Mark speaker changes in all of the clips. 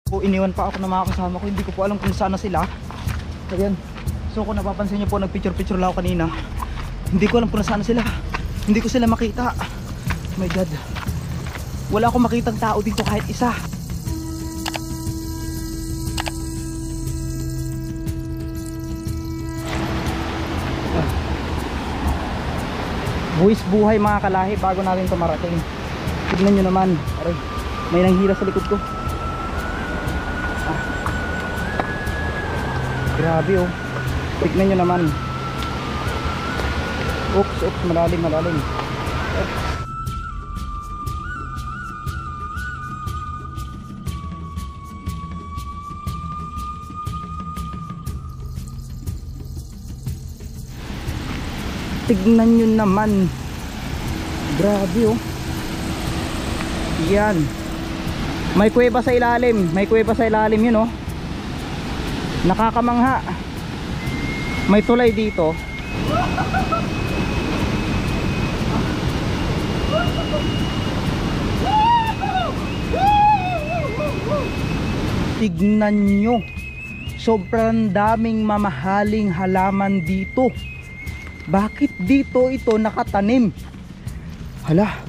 Speaker 1: So, iniwan pa ako ng mga kasama ko. Hindi ko po alam kung saan na sila. Ayan. So kung napapansin nyo po, nagpicture-picture lang ako kanina. Hindi ko alam kung nasaan na sila. Hindi ko sila makita. Oh my god. Wala akong makitang tao dito kahit isa. Buwis buhay mga kalahi bago natin ito marating. Tignan nyo naman. Aray, may nanghila sa likod ko. Grabe oh. Tignan nyo naman. Oops, oops, malalim, malalim. Oops. Tignan nyo naman. Grabe oh. Yan. May kuweba sa ilalim. May kuweba sa ilalim yun oh. Nakakamangha. May tulay dito. Tignan nyo. Sobrang daming mamahaling halaman dito. Bakit dito ito nakatanim? Hala,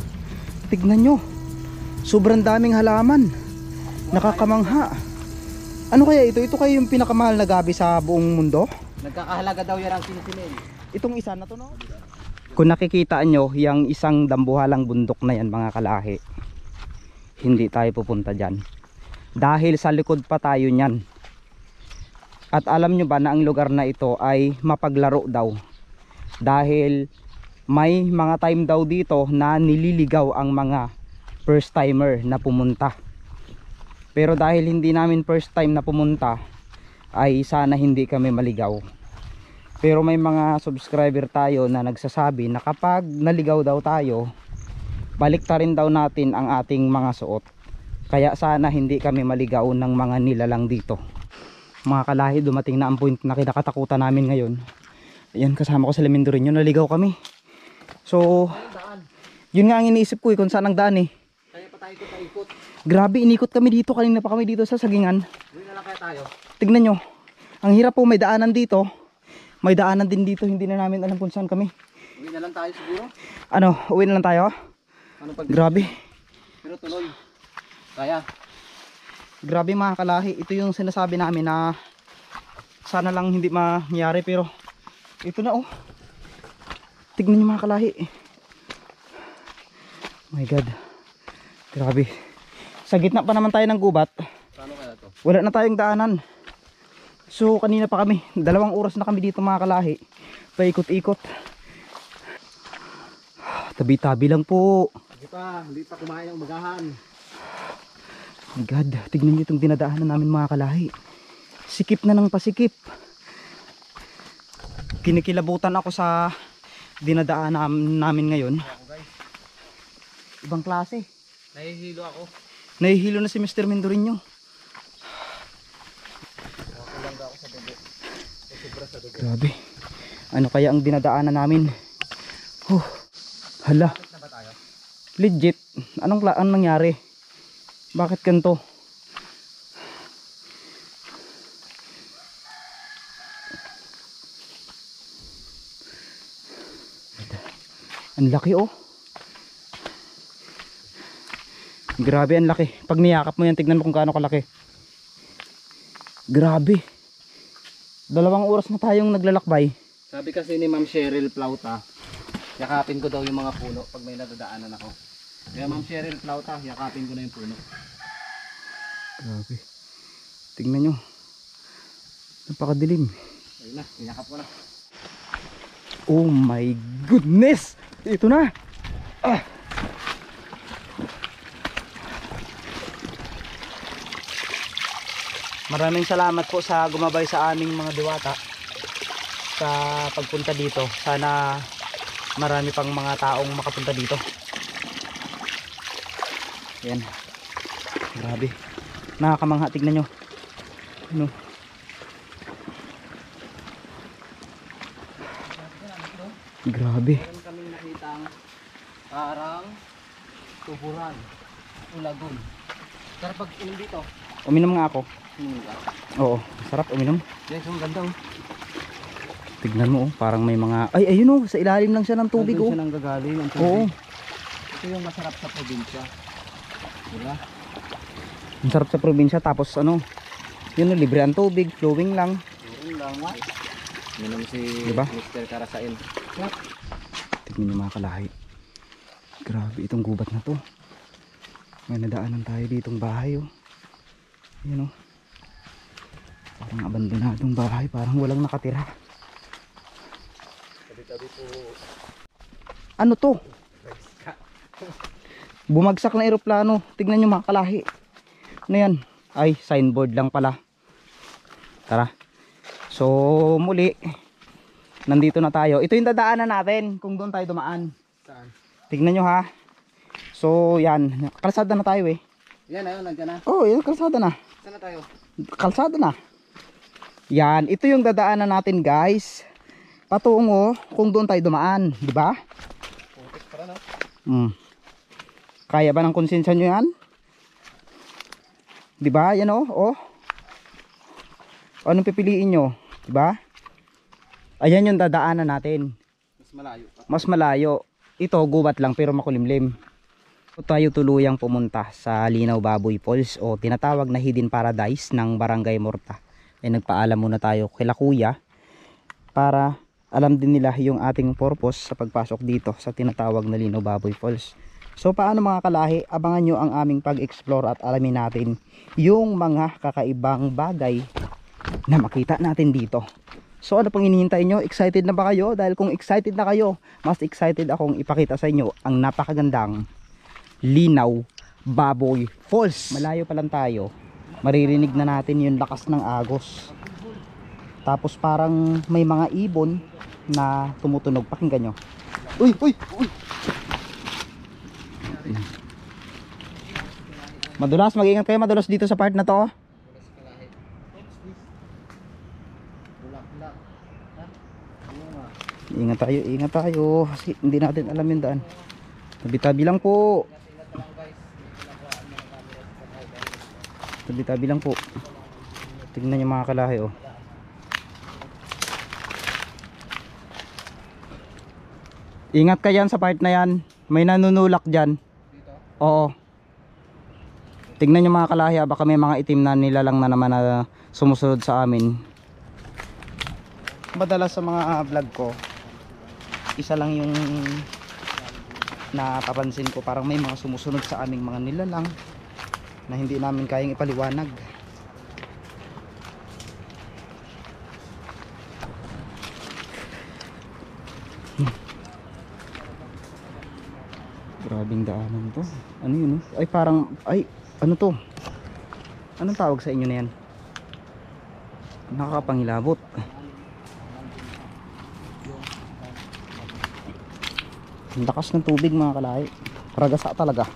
Speaker 1: tignan nyo. Sobrang daming halaman. Nakakamangha. Ano kaya ito? Ito kayo yung pinakamahal na gabi sa buong mundo?
Speaker 2: Nagkakahalaga daw yan ang sinisilin.
Speaker 1: Itong isa na to no? Kung nakikita nyo, yung isang dambuhalang bundok na yan mga kalahi, hindi tayo pupunta dyan. Dahil sa likod pa tayo nyan. At alam nyo ba na ang lugar na ito ay mapaglaro daw. Dahil may mga time daw dito na nililigaw ang mga first timer na pumunta. Pero dahil hindi namin first time na pumunta, ay sana hindi kami maligaw. Pero may mga subscriber tayo na nagsasabi na kapag naligaw daw tayo, baliktarin daw natin ang ating mga suot. Kaya sana hindi kami maligaw ng mga nilalang dito. Mga kalahi, dumating na ang point na kinakatakutan namin ngayon. Ayan, kasama ko sa Lemendorin yun, naligaw kami. So, yun nga ang iniisip ko kung saan ang daan eh.
Speaker 2: Kaya pa tayo ikot-ikot.
Speaker 1: Grabe, inikot kami dito, kanina pa kami dito sa sagingan.
Speaker 2: Uwi na lang kaya tayo.
Speaker 1: Tignan nyo, ang hirap po, may daanan dito. May daanan din dito, hindi na namin alam kung saan kami.
Speaker 2: Uwi na lang tayo siguro.
Speaker 1: Ano, uwi na lang tayo?
Speaker 2: Ano pag...
Speaker 1: Grabe.
Speaker 2: Pero tuloy. Kaya.
Speaker 1: Grabe mga kalahi, ito yung sinasabi namin na sana lang hindi mangyari, pero ito na oh. Tignan nyo mga kalahi. Oh my god. Grabe. Sa gitna pa naman tayo ng gubat.
Speaker 2: Paano kaya to?
Speaker 1: Wala na tayong daanan. So kanina pa kami, 2 oras na kami dito mga kalahi. Paikot-ikot. Tabi-tabi lang po.
Speaker 2: Hindi pa kumain ang magahan.
Speaker 1: My god, tignan nyo itong dinadaanan namin mga kalahi. Sikip na ng pasikip. Kinikilabutan ako sa dinadaanan namin ngayon. Ibang klase.
Speaker 2: Nahihilo ako.
Speaker 1: Nahihilo na si Mr. Mendorinho. Grabe. Ano kaya ang dinadaanan namin? Hala. Legit. Anong nangyari? Bakit ganito? Ang laki oh. Grabe, ang laki. Pag niyakap mo yan, tignan mo kung gaano kalaki. Grabe. 2 oras na tayong naglalakbay.
Speaker 2: Sabi kasi ni Ma'am Cheryl Plauta, yakapin ko daw yung mga puno pag may nadadaanan ako. Kaya Ma'am Cheryl Plauta, yakapin ko na yung puno.
Speaker 1: Grabe. Tignan nyo. Napakadilim.
Speaker 2: Ayun na, yakap ko na.
Speaker 1: Oh my goodness. Ito na. Maraming salamat po sa gumabay sa aming mga diwata sa pagpunta dito. Sana marami pang mga taong makapunta dito. Yan. Grabe. Nakakamangha, tignan nyo. Ano? Grabe.
Speaker 2: Meron kaming nakitang parang tuburan, ulagon. Pero pag inom dito,
Speaker 1: Uminom nga ako.
Speaker 2: Tingnan ka.
Speaker 1: Oo, sarap uminom.
Speaker 2: Guys, ang ganda oh.
Speaker 1: Tignan mo, parang may mga... Ay, ayun oh, sa ilalim lang siya ng tubig
Speaker 2: Nandun
Speaker 1: oh.
Speaker 2: siya nang gagaling ang tubig.
Speaker 1: Oo,
Speaker 2: Ito yung masarap sa probinsya. Diba?
Speaker 1: ang sarap sa probinsya. Tapos ano, yun oh, libre ang tubig, flowing lang.
Speaker 2: Yun lang nga. Minum si
Speaker 1: Diba?
Speaker 2: Mr. Karasain.
Speaker 1: Tignan nyo mga kalahi. Grabe itong gubat na to. May nadaanan tayo ditong bahay oh. Yun oh. Parang abandonadong bahay, parang walang nakatira.
Speaker 2: Tabi-tabi po.
Speaker 1: Ano to? Bumagsak na eroplano. Tignan nyo mga kalahi. Ano yan? Ay, signboard lang pala. Tara. So muli, nandito na tayo. Ito yung dadaanan natin kung doon tayo dumaan.
Speaker 2: Saan?
Speaker 1: Tignan nyo ha. So yan, kalsada na tayo eh.
Speaker 2: Yan ayun, nandiyan na.
Speaker 1: Oh, yan kalsada na.
Speaker 2: Saan na tayo?
Speaker 1: Kalsada na. Yan, ito yung dadaanan natin guys. Patungo kung doon tayo dumaan, di ba?
Speaker 2: Putik para no?
Speaker 1: Kaya ba ng konsensya nyo yan? Di ba? Yan oh, oh. Anong pipiliin nyo? Di ba? Ayan yung dadaanan natin.
Speaker 2: Mas malayo pa.
Speaker 1: Mas malayo. Ito gubat lang pero makulimlim. So, tayo tuluyang pumunta sa Linaw Baboy Falls o tinatawag na Hidden Paradise ng Barangay Morta. Ay nagpaalam muna tayo kila kuya para alam din nila yung ating purpose sa pagpasok dito sa tinatawag na Linaw Baboy Falls. So paano mga kalahi, abangan nyo ang aming pag-explore at alamin natin yung mga kakaibang bagay na makita natin dito. So ano pang hinihintay nyo? Excited na ba kayo? Dahil kung excited na kayo, mas excited akong ipakita sa inyo ang napakagandang Linaw Baboy Falls. Malayo pa lang tayo, maririnig na natin yung lakas ng agos. Tapos parang may mga ibon na tumutunog. Pakinggan nyo. Uy! Uy! Uy! Madulas, mag-ingat kayo madulas dito sa part na to. Ingat tayo kasi hindi natin alam yung daan. Tabi-tabi lang po. Tabi-tabi lang po. Tingnan yung mga kalahi oh. Ingat ka dyan sa part na yan. May nanunulak dyan. Oo. Tingnan yung mga kalahi, baka may mga itim na nilalang na naman na sumusunod sa amin. Madalas sa mga vlog ko, isa lang yung napapansin ko, parang may mga sumusunod sa aming mga nilalang na hindi namin kayang ipaliwanag. Grabing daanan to. Ano yun? Ay parang, ay ano to? Anong tawag sa inyo na yan? Nakakapangilabot. Ang lakas ng tubig mga kalahi. Ragasa talaga.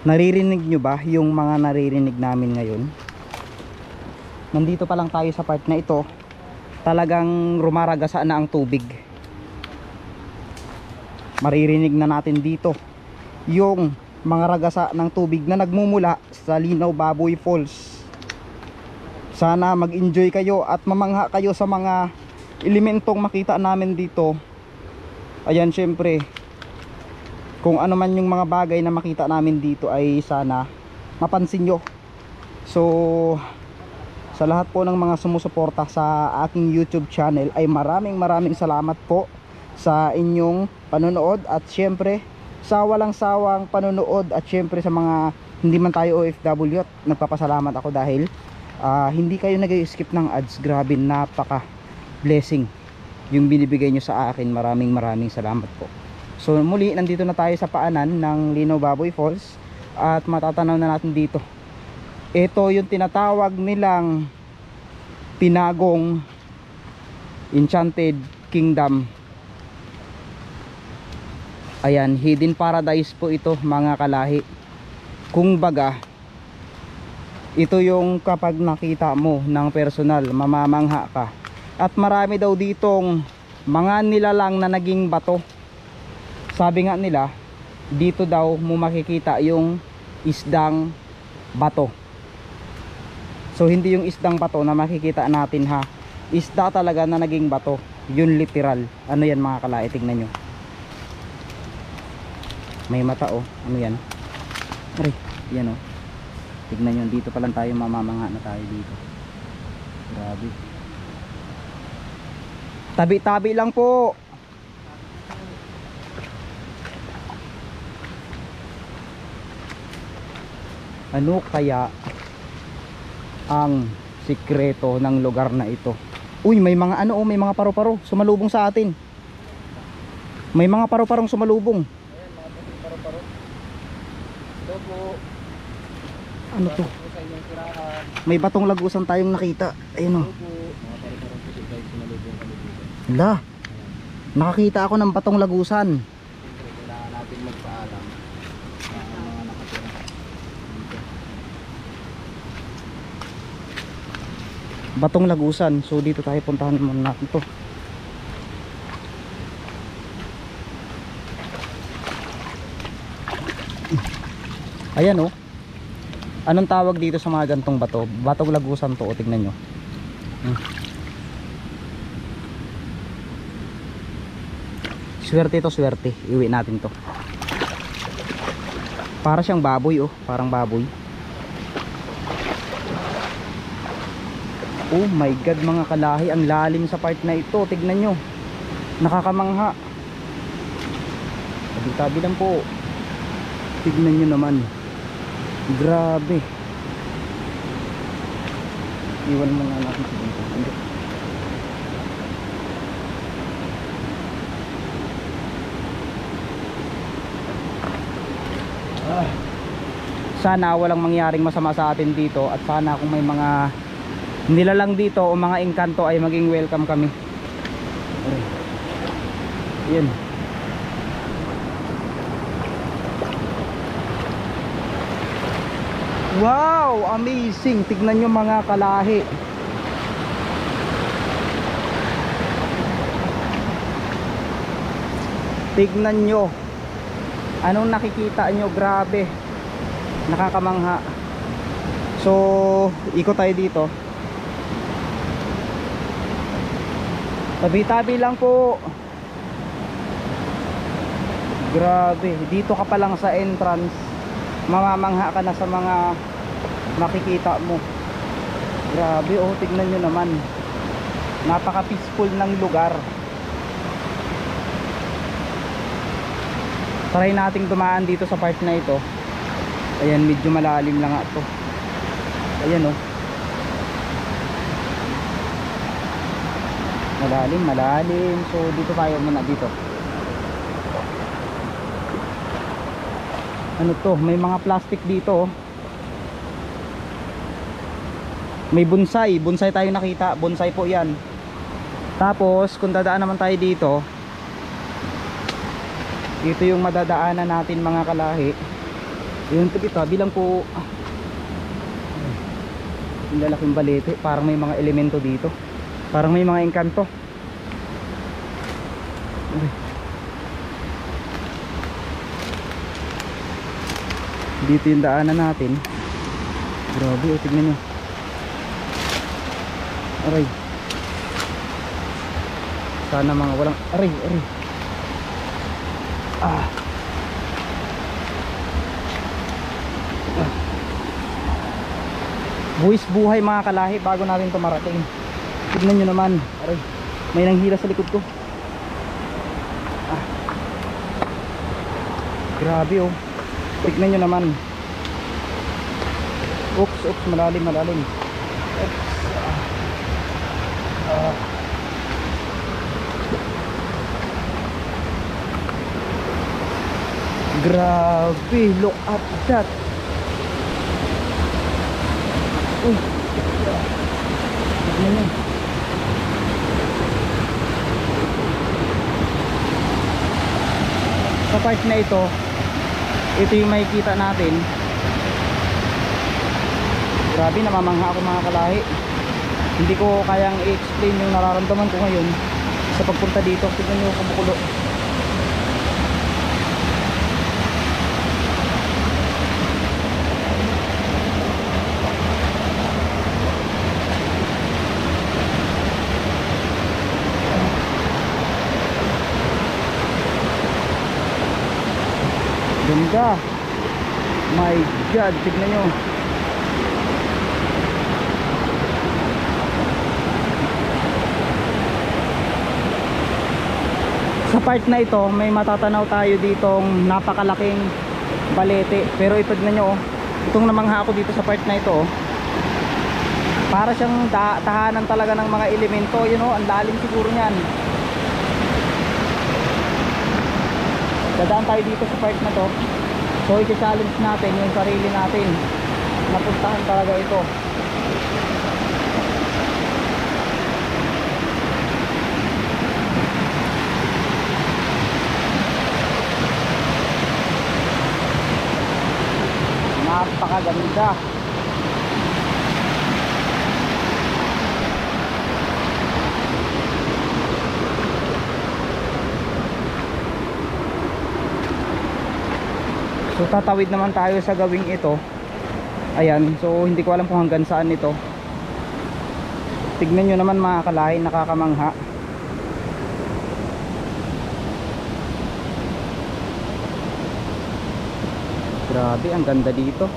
Speaker 1: Naririnig nyo ba yung mga naririnig namin ngayon? Nandito pa lang tayo sa part na ito. Talagang rumaragasa na ang tubig. Maririnig na natin dito yung mga ragasa ng tubig na nagmumula sa Linaw Baboy Falls. Sana mag-enjoy kayo at mamangha kayo sa mga elementong makita namin dito. Ayan, syempre kung ano man yung mga bagay na makita namin dito ay sana mapansin nyo. So sa lahat po ng mga sumusuporta sa aking YouTube channel ay maraming salamat po sa inyong panonood at syempre sa walang sawang panonood at syempre sa mga hindi man tayo OFW at nagpapasalamat ako dahil hindi kayo nag-skip ng ads. Grabe, napaka blessing yung binibigay nyo sa akin. Maraming salamat po. So muli nandito na tayo sa paanan ng Linaw Baboy Falls at matatanaw na natin dito. Ito yung tinatawag nilang Tinagong Enchanted Kingdom. Ayan, Hidden Paradise po ito mga kalahi. Kung baga, ito yung kapag nakita mo ng personal, mamamangha ka. At marami daw ditong mga nilalang na naging bato. Sabi nga nila, dito daw mo makikita yung isdang bato. So hindi yung isdang bato na makikita natin ha. Isda talaga na naging bato. Yun literal. Ano yan mga kalahi, tignan nyo. May mata oh. Ano yan? Aray, yan oh. Tignan nyo, dito pa lang tayo, mamamangha na tayo dito. Grabe. Tabi-tabi lang po. Ano kaya ang sikreto ng lugar na ito? Uy, may mga ano oh, may mga paru-paro sumalubong sa atin. May mga paru-parong sumalubong.
Speaker 2: Ayan, mga paru-paro. Ito po.
Speaker 1: Ano to?
Speaker 2: Sa inyong tirahan.
Speaker 1: May batong lagusan tayong nakita. Ayun oh.
Speaker 2: Ito po. Mga paru-paro po sila sumalubong kami dito.
Speaker 1: Hala. Nakakita ako ng batong lagusan.
Speaker 2: Siyempre, kailangan natin magpaalam sa mga nakatira dito.
Speaker 1: Batong lagusan. So dito tayo, puntahan muna natin to. Ayan oh. Anong tawag dito sa mga gantong bato? Batong lagusan to, tingnan nyo. Swerte to, swerte. Iwi natin to. Para siyang baboy oh, parang baboy. Oh my god mga kalahi, ang lalim sa part na ito. Tignan nyo, nakakamangha. Tabi-tabi lang po. Tignan nyo naman. Grabe. Iwan mo na natin sa dito. Sana walang mangyaring masama sa atin dito. At sana kung may mga nilalang dito o mga engkanto ay maging welcome kami. Yan. Wow, amazing. Tignan nyo mga kalahi. Tignan nyo. Anong nakikita nyo? Grabe. Nakakamangha. So, ikot tayo dito. Tabi-tabi lang po. Grabe. Dito ka pa lang sa entrance, mamamangha ka na sa mga makikita mo. Grabe oh, tignan nyo naman. Napaka peaceful ng lugar. Try nating dumaan dito sa part na ito. Ayan, medyo malalim lang nga to. Ayan oh. Malalim, malalim. So dito tayo muna dito. Ano to? May mga plastic dito oh. May bonsai. Bonsai tayo nakita. Bonsai po yan. Tapos kung dadaan naman tayo dito, ito yung madadaanan natin mga kalahi. Yung tabi-tabi lang po. Yung lalaking balete. Parang may mga elemento dito. Parang may mga engkanto. Dito yung daanan natin. Grabe, oh, tignan nyo. Aray. Sana mga walang... Aray, aray. Ah. Buwis buhay mga kalahi bago natin ito marating. Tignan nyo naman. Aray, may nanghila sa likod ko. Ah. Grabe oh. Tignan nyo naman. Oops, oops, malalim, malalim. Oops. Grabe, look at that. Uy. Tignan nyo. Sa part na ito, ito yung makikita natin. Grabe, namamangha ako mga kalahi. Hindi ko kayang i-explain yung nararamdaman ko ngayon sa pagpunta dito. Tignan nyo kumukulo. ganda. My God, tignan nyo. Sa part na ito, may matatanaw tayo ditong napakalaking balete. Pero tignan nyo, itong namangha ako dito sa part na ito, para siyang tahanan talaga ng mga elemento. Yun o, ang lalim siguro niyan. Dadaan tayo dito sa part na to. So i-challenge natin yung sarili natin. Napuntahan talaga ito. Napakaganda. So tatawid naman tayo sa gawing ito. Ayan, so hindi ko alam kung hanggang saan ito. Tignan nyo naman mga kalahi, nakakamangha. Grabe, ang ganda dito.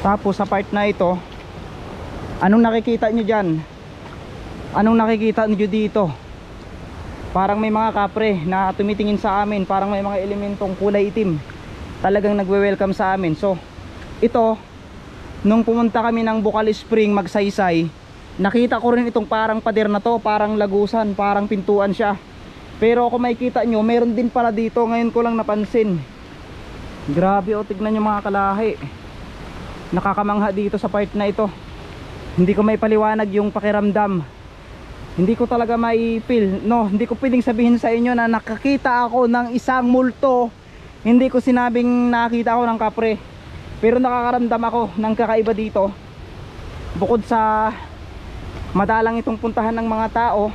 Speaker 1: Tapos sa part na ito, anong nakikita nyo dyan? Anong nakikita nyo dito? Parang may mga kapre na tumitingin sa amin. Parang may mga elementong kulay itim talagang nagwe-welcome sa amin. So ito, nung pumunta kami ng Bukal Spring magsaysay, nakita ko rin itong parang pader na to. Parang lagusan, parang pintuan siya. Pero kung makikita nyo, meron din pala dito. Ngayon ko lang napansin. Grabe o, tignan nyo mga kalahi. Nakakamangha dito sa part na ito. Hindi ko may paliwanag yung pakiramdam. Hindi ko talaga may feel. No, hindi ko pwedeng sabihin sa inyo na nakakita ako ng isang multo. Hindi ko sinabing nakakita ako ng kapre. Pero nakakaramdam ako ng kakaiba dito. Bukod sa madalang itong puntahan ng mga tao,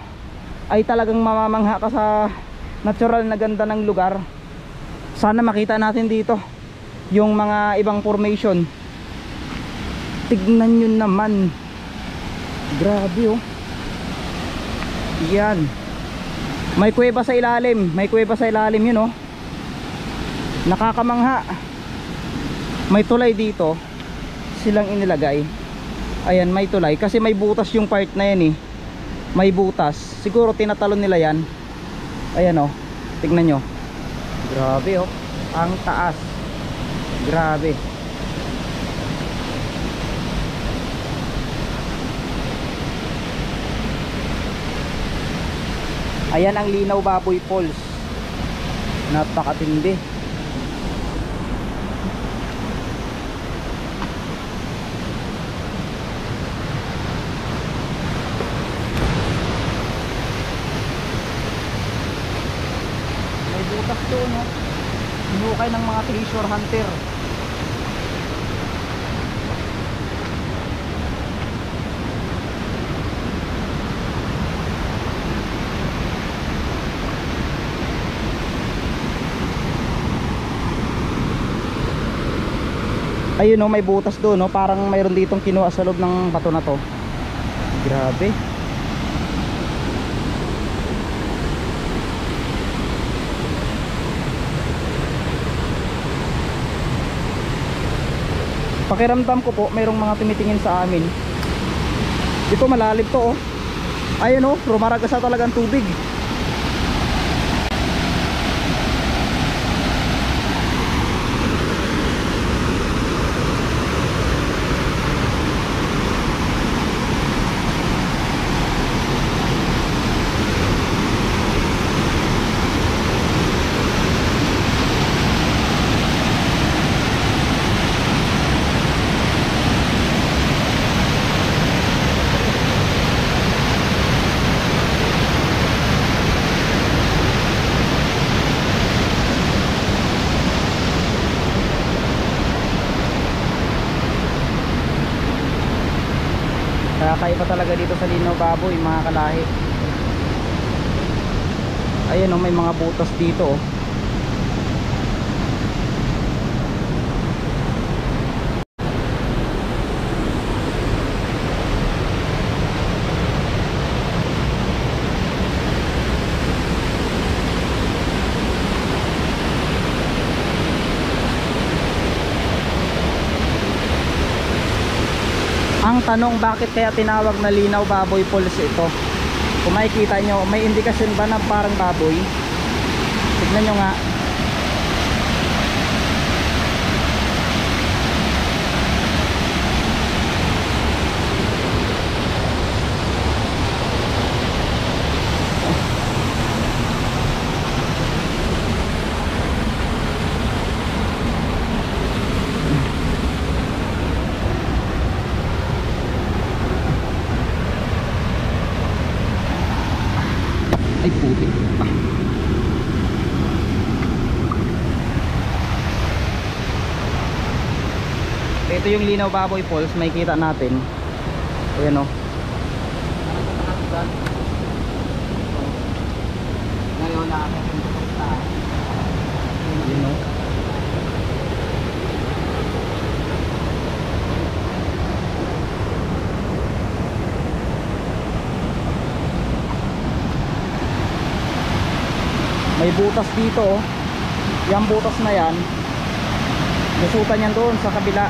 Speaker 1: ay talagang mamamangha ka sa natural na ganda ng lugar. Sana makita natin dito yung mga ibang formation. Tignan nyo naman. Grabe oh. Yan. May kuweba sa ilalim. May kuweba sa ilalim yun oh. Nakakamangha. May tulay dito. Silang inilagay. Ayan, may tulay. Kasi may butas yung part na yan eh. May butas. Siguro tinatalon nila yan. Ayan oh. Tignan nyo. Grabe oh. Ang taas. Grabe. Ayan ang Linaw Baboy Falls. Napakatindi. May butas doon no. Hinukay ng mga treasure hunter. Ayun no, may butas doon no, parang mayroon ditong kinuha sa loob ng bato na to. Grabe. Pakiramdam ko po mayroong mga tumitingin sa amin. Dito malalim to oh. Ayun oh, rumaragasa talagang tubig. Kakaiba talaga dito sa Linaw Baboy mga kalahi. Ayan oh, may mga butas dito oh. Ang tanong, bakit kaya tinawag na Linaw Baboy Falls ito? Kung makikita nyo, may indikasyon ba na parang baboy? Tignan nyo nga. Ay puti. Ito yung Linaw Baboy Falls, makikita natin. Ayan o.
Speaker 2: Ngayon nakakita ko sa
Speaker 1: Ayan o. May butas dito oh. Yung butas na yan, lusutan yan doon sa kabila.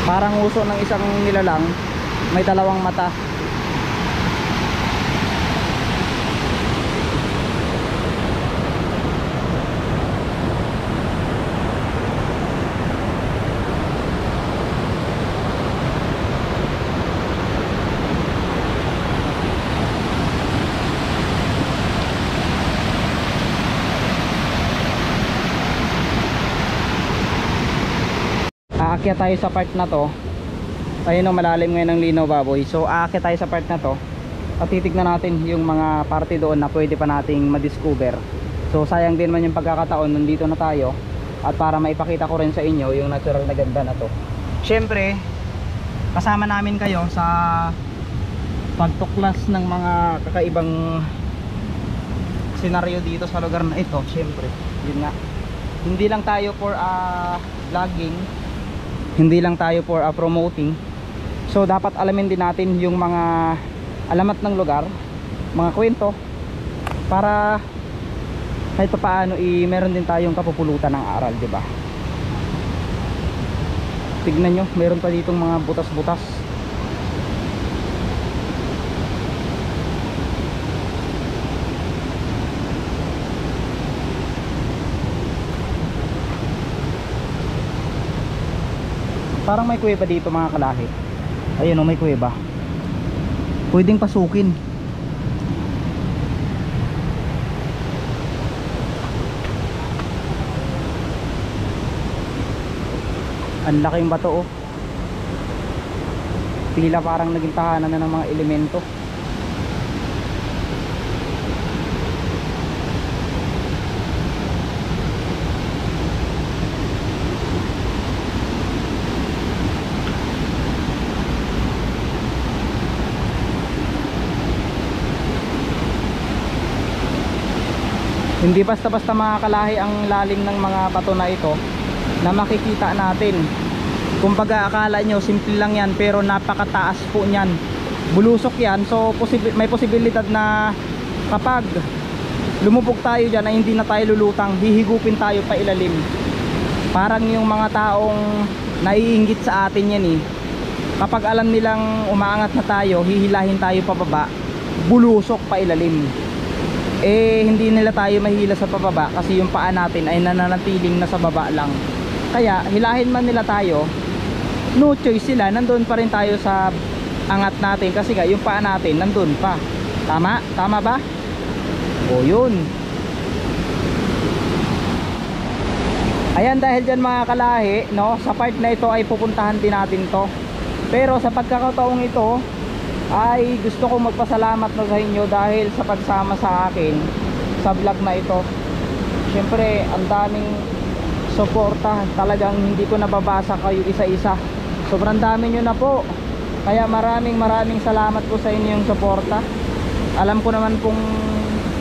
Speaker 1: Parang uso ng isang nilalang, may dalawang mata. Aakyat tayo sa part na to. Ayun o, malalim ngayon ng Linaw Baboy. So aakyat tayo sa part na to at titignan natin yung mga parte doon na pwede pa nating madiscover. So sayang din man yung pagkakataon, nandito na tayo. At para maipakita ko rin sa inyo yung natural na ganda na to. Syempre, kasama namin kayo sa pagtuklas ng mga kakaibang senaryo dito sa lugar na ito. Syempre, yun nga, hindi lang tayo for vlogging, hindi lang tayo for promoting. So dapat alamin din natin yung mga alamat ng lugar, mga kwento, para kahit pa paano meron din tayong kapupulutan ng aral, di ba? Tignan nyo, meron pa ditong mga butas-butas. Parang may kuweba dito mga kalahi. Ayun o, may kuweba. Pwedeng pasukin. Ang laking bato oh. Tila parang naging tahanan na ng mga elemento. Hindi basta-basta mga kalahi ang lalim ng mga bato na ito na makikita natin. Kumbaga akala nyo simple lang yan, pero napakataas po nyan. Bulusok yan, so may posibilidad na kapag lumubog tayo dyan ay hindi na tayo lulutang, hihigupin tayo pa ilalim. Parang yung mga taong naiinggit sa atin yan eh. Kapag alam nilang umaangat na tayo, hihilahin tayo pababa, bulusok pa ilalim. Eh hindi nila tayo mahila sa pababa kasi yung paa natin ay nananatiling nasa baba lang. Kaya hilahin man nila tayo, no choice sila, nandun pa rin tayo sa angat natin kasi nga yung paa natin nandun pa. Tama? Tama ba? O yun. Ayan, dahil dyan mga kalahi, no, sa part na ito ay pupuntahan din natin to. Pero sa pagkakataong ito ay gusto kong magpasalamat na sa inyo dahil sa pagsama sa akin sa vlog na ito. Siyempre ang daming suporta, talagang hindi ko nababasa kayo isa-isa. Sobrang dami nyo na po, kaya maraming salamat po sa inyong suporta. Alam ko naman kung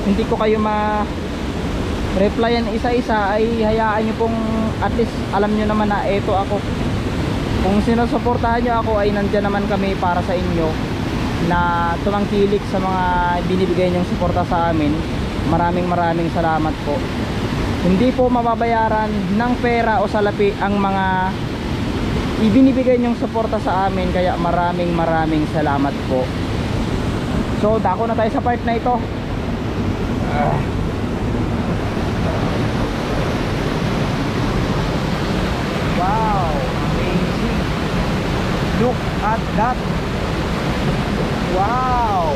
Speaker 1: hindi ko kayo ma-replyan isa-isa ay hayaan nyo pong at least alam nyo naman na eto ako. Kung sinusuportahan nyo ako ay nandyan naman kami para sa inyo na tumangkilik sa mga binibigay niyong suporta sa amin. Maraming salamat po. Hindi po mababayaran ng pera o salapi ang mga ibinibigay niyong suporta sa amin, kaya maraming salamat po. So dako na tayo sa part na ito. Wow, amazing. Look at that. Wow.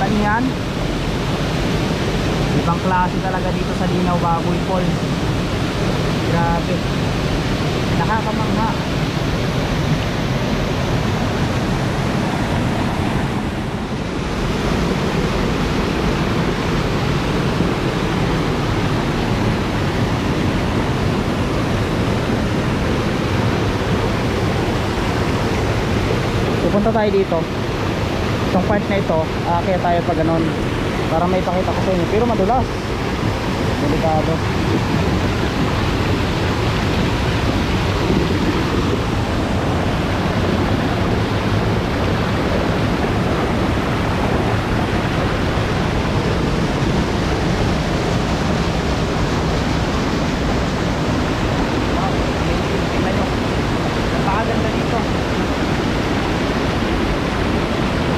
Speaker 1: Tanyan. Ibang klase talaga dito sa Linaw Baboy Falls. Grabe. Nakakamangha. Pupunta tayo dito. Itong part na ito, kaya tayo pa ganon para may pakita ko sa inyo, pero madulas, delikado. Tingnan nyo, napakaganda dito.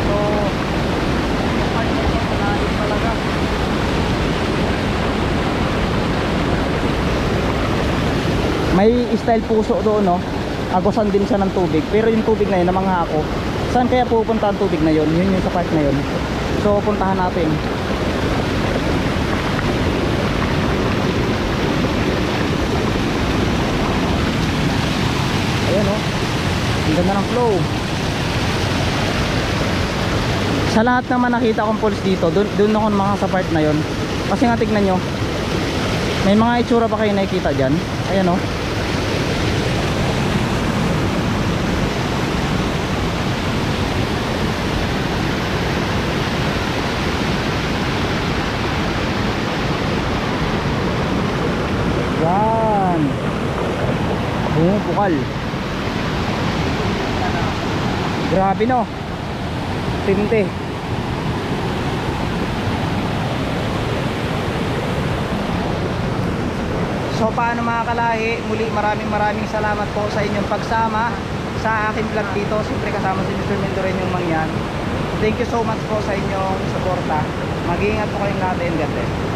Speaker 1: So talaga. May style puso doon, no? Agusan din siya ng tubig, pero yung tubig na yun, namangha ako, saan kaya pupunta ang tubig na yun? Yun yung sa part na yun. So puntahan natin. Ayan, no? Ang ganda ng flow. Sa lahat naman nakita kong falls dito, doon ako mga sa part na yon. Kasi nga tignan nyo, may mga itsura pa kayo nakikita dyan. Ayan, o. Yan. Bumupukal. Grabe, no? Tinte. So paano mga kalahi, muli maraming salamat po sa inyong pagsama sa aking vlog dito. Siyempre kasama si Mr. Mendoren yung mangyan. Thank you so much po sa inyong suporta. Mag-iingat po kayong lahat and God bless.